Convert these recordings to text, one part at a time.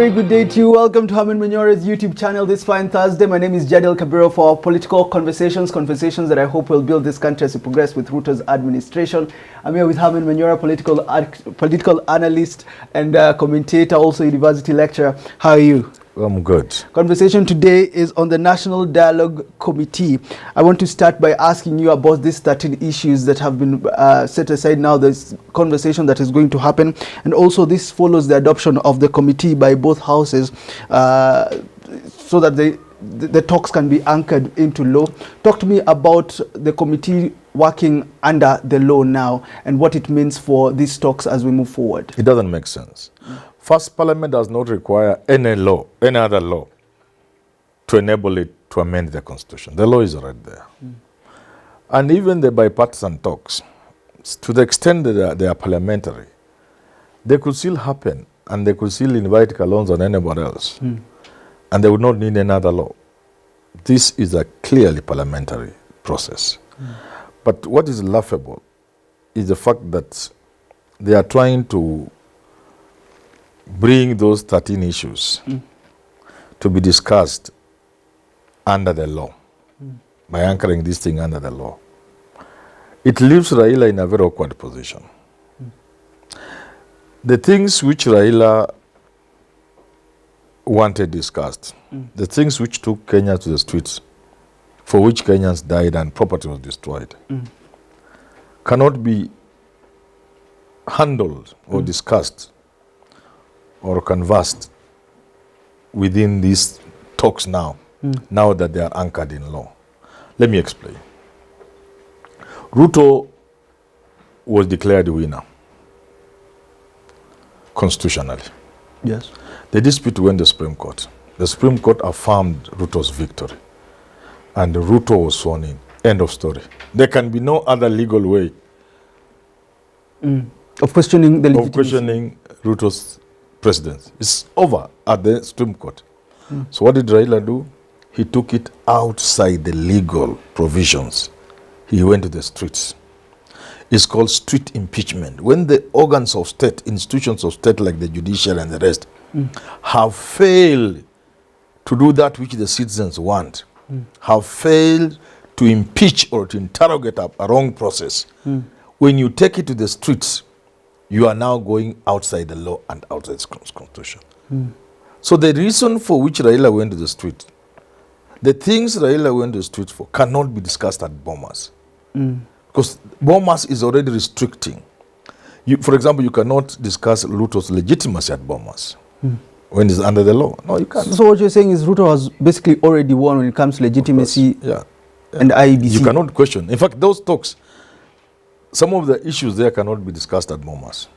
very good day to you. Welcome to Herman Manyora's YouTube channel this fine Thursday. My name is Jadil Kabiro for political conversations that I hope will build this country as we progress with Ruto's administration. I'm here with Herman Manyora, political analyst and commentator, also university lecturer. How are you? I'm good. Conversation today is on the National Dialogue Committee. I want to start by asking you about these 13 issues that have been set aside now. There's conversation that is going to happen, and also this follows the adoption of the committee by both houses so that the talks can be anchored into law. Talk to me about the committee working under the law now and what it means for these talks as we move forward. It doesn't make sense. First, Parliament does not require any other law, to enable it to amend the Constitution. The law is already there. And even the bipartisan talks, to the extent that they are parliamentary, they could still happen, and they could still invite Kalonzo and anybody else, and they would not need another law. This is a clearly parliamentary process. But what is laughable is the fact that they are trying to bring those 13 issues to be discussed under the law, by anchoring this thing under the law. It leaves Raila in a very awkward position. The things which Raila wanted discussed, the things which took Kenya to the streets, for which Kenyans died and property was destroyed, cannot be handled or discussed or canvassed within these talks now, now that they are anchored in law. Let me explain. Ruto was declared winner constitutionally. Yes. The dispute went to the Supreme Court. The Supreme Court affirmed Ruto's victory, and Ruto was sworn in. End of story. There can be no other legal way Of questioning the legitimacy. Ruto's presidency. It's over at the Supreme Court. So what did Raila do? He took it outside the legal provisions. He went to the streets. It's called street impeachment. When the organs of state, institutions of state like the judiciary and the rest, have failed to do that which the citizens want, have failed to impeach or to interrogate a wrong process, when you take it to the streets, you are now going outside the law and outside the Constitution. So the reason for which Raila went to the street, the things Raila went to the street for cannot be discussed at Bomas. Because Bomas is already restricting. For example, you cannot discuss Ruto's legitimacy at Bomas when it's under the law. No, you can't. So what you're saying is Ruto has basically already won when it comes to legitimacy and IEBC. You cannot question. In fact, those talks, some of the issues there cannot be discussed at Bomas.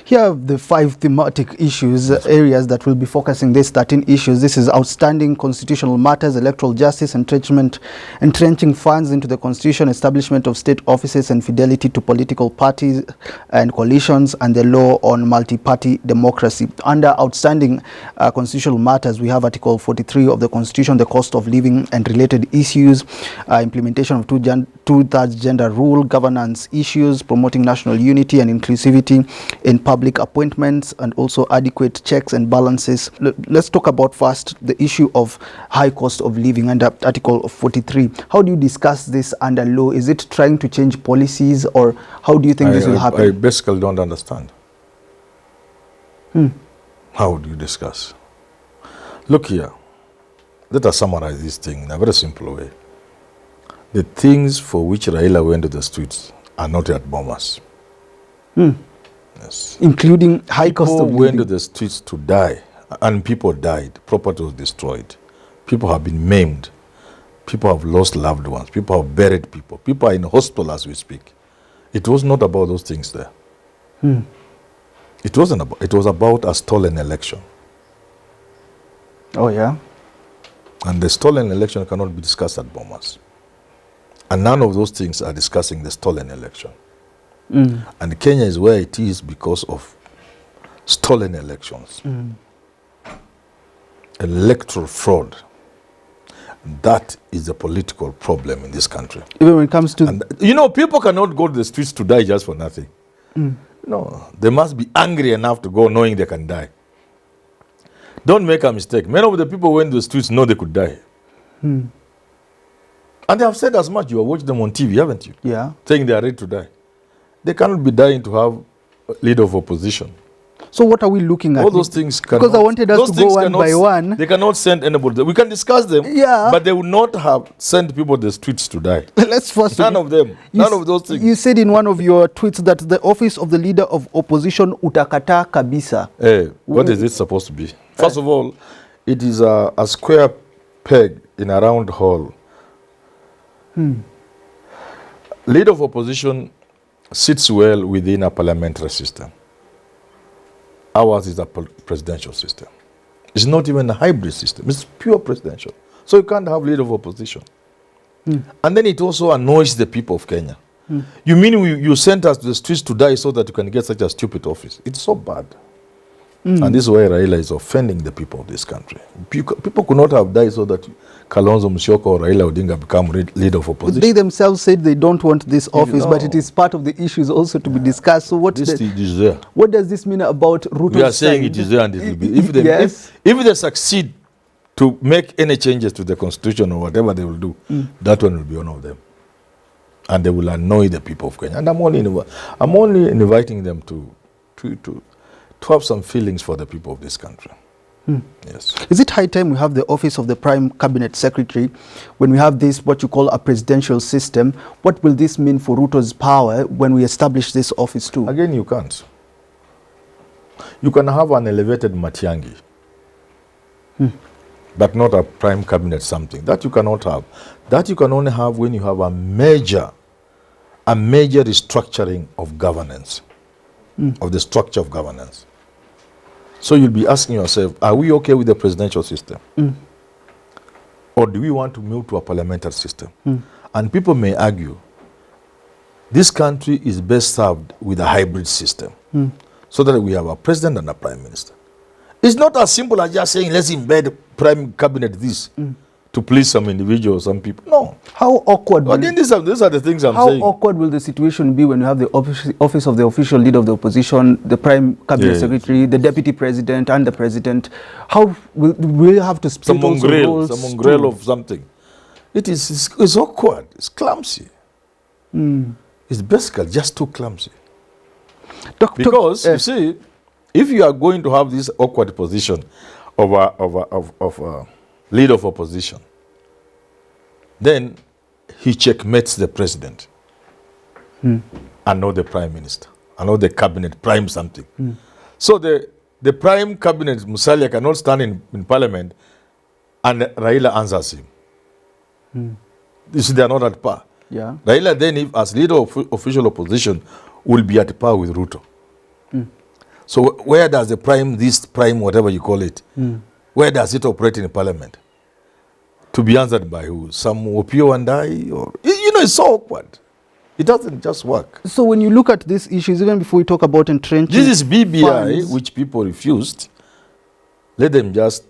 Here are the 5 thematic issues, areas that will be focusing these 13 issues. This is outstanding constitutional matters, electoral justice, entrenching funds into the constitution, establishment of state offices and fidelity to political parties and coalitions, and the law on multi-party democracy. Under outstanding constitutional matters, we have Article 43 of the Constitution, the cost of living and related issues, implementation of two-thirds gender rule, governance issues, promoting national unity and inclusivity in public appointments, and also adequate checks and balances. Let's talk about first the issue of high cost of living under Article 43. How do you discuss this under law? Is it trying to change policies, or how do you think this will happen? I basically don't understand. How do you discuss? Look here. Let us summarize this thing in a very simple way. The things for which Raila went to the streets are not at Bomas. Yes. Including high cost of living. People went to the streets to die, and people died. Property was destroyed. People have been maimed. People have lost loved ones. People have buried people. People are in hospital as we speak. It was not about those things there. It wasn't about. It was about a stolen election. Oh yeah. And the stolen election cannot be discussed at Bomas. And none of those things are discussing the stolen election. And Kenya is where it is because of stolen elections. Electoral fraud. That is a political problem in this country. Even when it comes to... And, you know, people cannot go to the streets to die just for nothing. No, they must be angry enough to go knowing they can die. Don't make a mistake. Many of the people who went to the streets know they could die. And they have said as much. You have watched them on TV, haven't you? Yeah. Saying they are ready to die. They cannot be dying to have a leader of opposition. So what are we looking at? All those things cannot. Because I wanted us to go one by one. They cannot send anybody. We can discuss them. Yeah. But they will not have sent people to the streets to die. Let's first. None of them. None of those things. You said in one of your tweets that the office of the leader of opposition utakata kabisa. What is it supposed to be? First of all, it is a square peg in a round hole. Leader of opposition sits well within a parliamentary system. Ours is a presidential system. It's not even a hybrid system. It's pure presidential. So you can't have leader of opposition. And then it also annoys the people of Kenya. You mean you sent us to the streets to die so that you can get such a stupid office? It's so bad. And this is why Raila is offending the people of this country. People could not have died so that Kalonzo Musyoka or Raila Odinga become leader of opposition. They themselves said they don't want this office, but it is part of the issues also to be discussed. So what is there. What does this mean about Ruto's We are saying it is there and it will be. If they succeed to make any changes to the constitution or whatever they will do, that one will be one of them. And they will annoy the people of Kenya. And I'm only inviting them to have some feelings for the people of this country. Yes. Is it high time we have the office of the Prime Cabinet Secretary? When we have this, what you call a presidential system, what will this mean for Ruto's power when we establish this office too? Again, you can't. You can have an elevated Matiangi, but not a Prime Cabinet something. That you cannot have. That you can only have when you have a major restructuring of governance, of the structure of governance. So you'll be asking yourself, are we okay with the presidential system? Or do we want to move to a parliamentary system? And people may argue, this country is best served with a hybrid system, so that we have a president and a prime minister. It's not as simple as just saying, let's embed prime cabinet this to please some individuals, some people. No. How awkward? Again, these are the things I'm saying. How awkward will the situation be when you have the office of the official leader of the opposition, the prime cabinet secretary, the deputy president, and the president? How will you have to split some roles? Some mongrel of something. It's awkward. It's clumsy. It's basically just too clumsy. Because you see, if you are going to have this awkward position of leader of opposition, then he checkmates the president and not the prime minister, and not the cabinet prime something. So the prime cabinet, Musalia, cannot stand in parliament and Raila answers him. You see, they are not at par. Yeah. Raila then, if as leader of official opposition, will be at par with Ruto. So where does the prime, this prime, whatever you call it, where does it operate in parliament? To be answered by who? Some Opio and I? Or, it's so awkward. It doesn't just work. So when you look at these issues, even before we talk about entrenching this is BBI, funds, which people refused. Let them just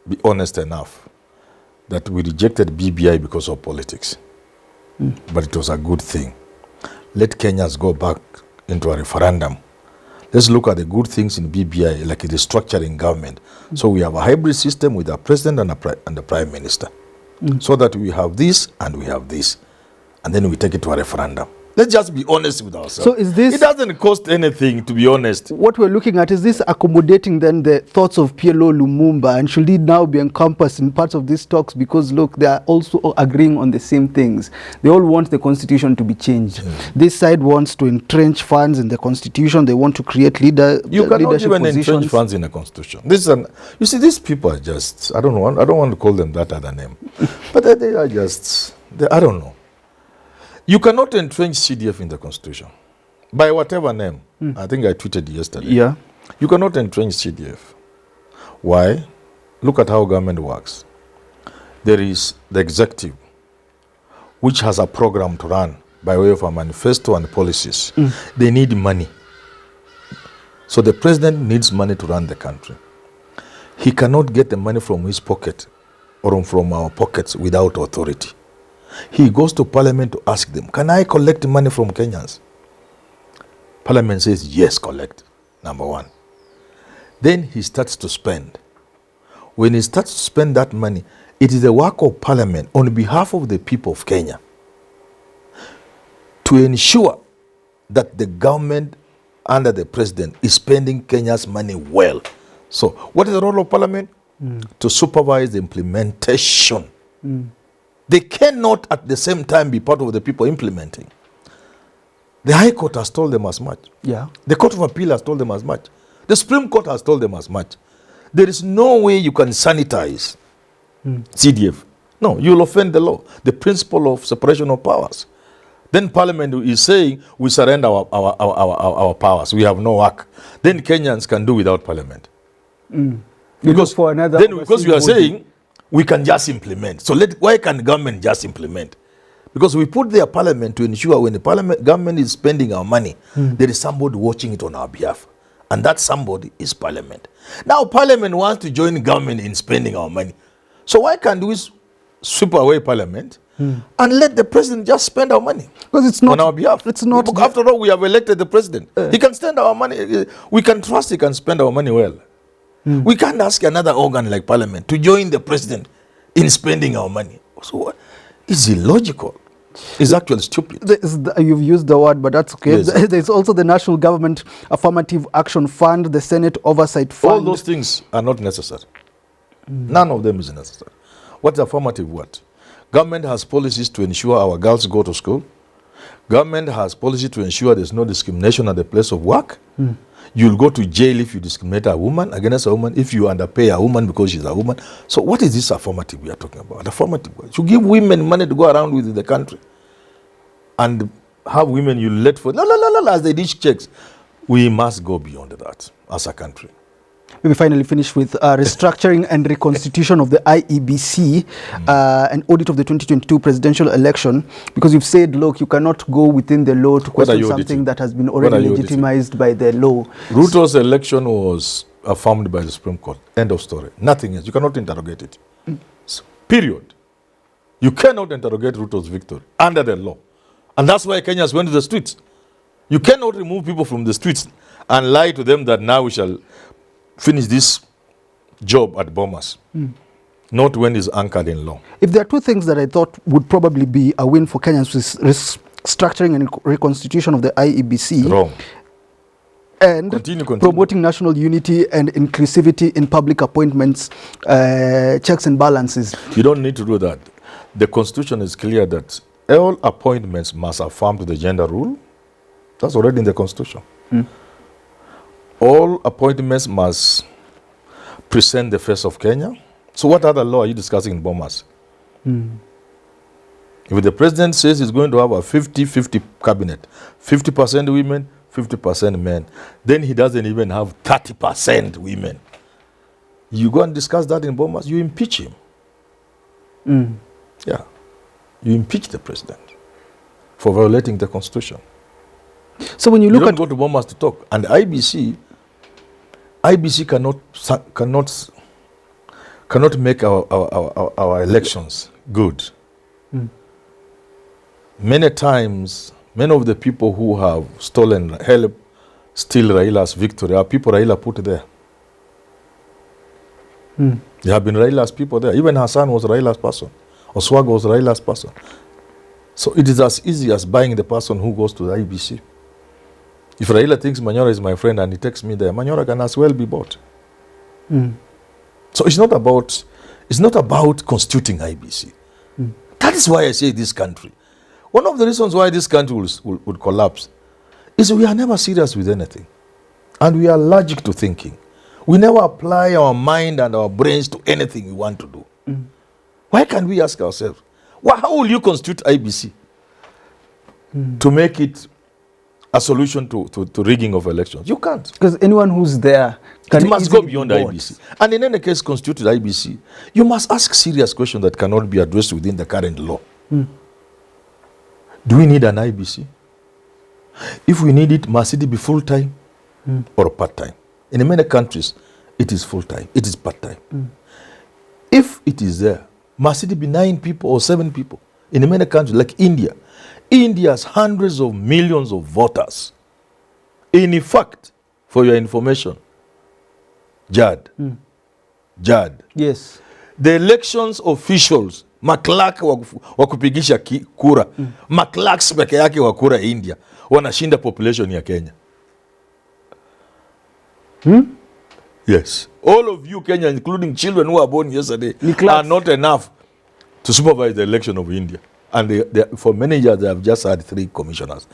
be honest enough that we rejected BBI because of politics. But it was a good thing. Let Kenyans go back into a referendum. Let's look at the good things in BBI, like the structuring government. So we have a hybrid system with a president and a prime minister. So that we have this and we have this. And then we take it to a referendum. Let's just be honest with ourselves. So is this... It doesn't cost anything, to be honest. What we're looking at, is this accommodating then the thoughts of PLO Lumumba, and should it now be encompassed in parts of these talks? Because look, they are also agreeing on the same things. They all want the constitution to be changed. This side wants to entrench funds in the constitution. They want to create leadership positions. You cannot even entrench funds in the constitution. You see, these people are just, I don't want to call them that other name. But they are just, I don't know. You cannot entrench CDF in the constitution. By whatever name. I think I tweeted yesterday. Yeah. You cannot entrench CDF. Why? Look at how government works. There is the executive, which has a program to run by way of a manifesto and policies. They need money. So the president needs money to run the country. He cannot get the money from his pocket or from our pockets without authority. He goes to parliament to ask them, can I collect money from Kenyans? Parliament says, yes, collect, number one. Then he starts to spend. When he starts to spend that money, it is the work of Parliament on behalf of the people of Kenya to ensure that the government under the president is spending Kenya's money well. So what is the role of Parliament? To supervise the implementation. They cannot at the same time be part of the people implementing. The High Court has told them as much. Yeah. The Court of Appeal has told them as much. The Supreme Court has told them as much. There is no way you can sanitize CDF. No, you'll offend the law, the principle of separation of powers. Then Parliament is saying we surrender our powers. We have no work. Then Kenyans can do without Parliament. Because for another then because you are saying we can just implement. So why can government just implement? Because we put their Parliament to ensure when the government is spending our money, there is somebody watching it on our behalf. And that somebody is Parliament. Now Parliament wants to join government in spending our money. So why can't we sweep away Parliament and let the president just spend our money? Because it's not on our behalf. It's not. After all, we have elected the president. He can spend our money. We can trust he can spend our money well. We can't ask another organ like Parliament to join the president in spending our money. So it's illogical. It's actually stupid. You've used the word, but that's okay. Yes. There's also the National Government Affirmative Action Fund, the Senate Oversight Fund. All those things are not necessary. None of them is necessary. What's affirmative what? Government has policies to ensure our girls go to school. Government has policy to ensure there's no discrimination at the place of work. You'll go to jail if you discriminate a woman against a woman, if you underpay a woman because she's a woman. So what is this affirmative we are talking about? Affirmative. You give women money to go around with in the country and have women you let for as they dish checks. We must go beyond that as a country. We finally finish with restructuring and reconstitution of the IEBC, an audit of the 2022 presidential election, because you've said, look, you cannot go within the law to question something that has been already legitimized by the law. Ruto's election was affirmed by the Supreme Court. End of story. Nothing else. You cannot interrogate it. Period. You cannot interrogate Ruto's victory under the law. And that's why Kenyans went to the streets. You cannot remove people from the streets and lie to them that now we shall finish this job at Bomas. Not when it's anchored in law. If there are two things that I thought would probably be a win for Kenyans, restructuring and reconstitution of the IEBC. Wrong. And continue. Promoting national unity and inclusivity in public appointments, checks and balances. You don't need to do that. The Constitution is clear that all appointments must affirm to the gender rule. That's already in the Constitution. All appointments must present the face of Kenya. So what other law are you discussing in Bomas? If the president says he's going to have a 50-50 cabinet, 50% women, 50% men, then he doesn't even have 30% women. You go and discuss that in Bomas, you impeach him. Yeah. You impeach the president for violating the Constitution. So when you look don't go to Bomas to talk. And IBC cannot make our elections good. Many times, many of the people who have helped steal Raila's victory are people Raila put there. There have been Raila's people there. Even Hassan was Raila's person. Oswago was Raila's person. So it is as easy as buying the person who goes to the IBC. If Raila thinks Manyora is my friend and he takes me there, Manyora can as well be bought. So it's not about constituting IBC. That is why I say this country. One of the reasons why this country would collapse is we are never serious with anything. And we are allergic to thinking. We never apply our mind and our brains to anything we want to do. Why can't we ask ourselves, how will you constitute IBC to make it a solution to rigging of elections? You can't. Because anyone who's there it must go beyond IBC. And in any case, constituted IBC, you must ask serious questions that cannot be addressed within the current law. Do we need an IBC? If we need it, must it be full-time or part-time? In many countries, it is full-time, it is part-time. If it is there, must it be 9 people or 7 people? In many countries, like India, India has hundreds of millions of voters. In fact, for your information, Jad. Jad. Yes. The elections officials, maklak wa kupigisha kura, maklaks peke yake wa kura India, wanashinda population ya Kenya. Yes. All of you Kenya, including children who were born yesterday, are not enough to supervise the election of India. And for many years, they have just had 3 commissioners.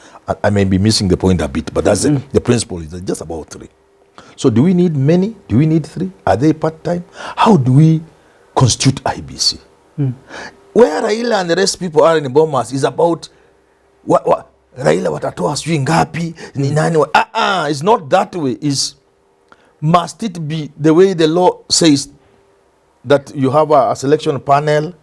I may be missing the point a bit, but that's the principle is just about 3. So do we need many? Do we need 3? Are they part-time? How do we constitute IBC? Where Raila and the rest people are in Bomas is about Raila watatoa sijui ngapi ni nani. It's not that way. Must it be the way the law says that you have a selection panel,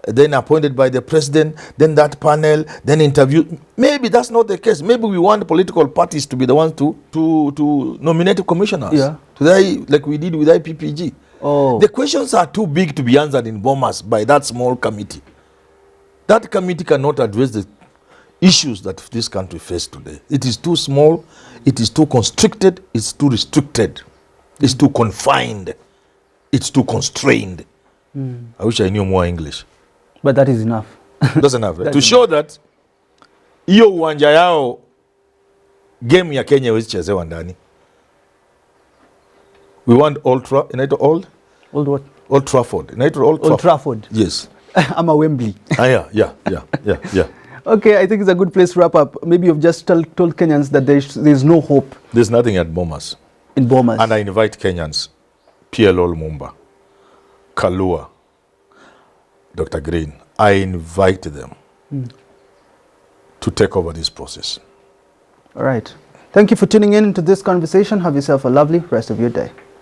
then appointed by the president, then that panel, then interview? Maybe that's not the case. Maybe we want political parties to be the ones to nominate commissioners. Yeah. Like we did with IPPG. Oh. The questions are too big to be answered in Bomas by that small committee. That committee cannot address the issues that this country faces today. It is too small, it is too constricted, it's too restricted, it's too confined, it's too constrained. I wish I knew more English. But that is enough. That's enough, right? To show that hiyo uwanja yao game ya Kenya haiwezi chezewa ndani. We want Old what? Old Trafford. Old Trafford. Yes. I'm a Wembley. Yeah. Okay, I think it's a good place to wrap up. Maybe you've just told Kenyans that there's no hope. There's nothing at Bomas. In Bomas. And I invite Kenyans, PLO Lumumba, Kalua, Dr. Green, I invite them to take over this process. All right. Thank you for tuning in to this conversation. Have yourself a lovely rest of your day.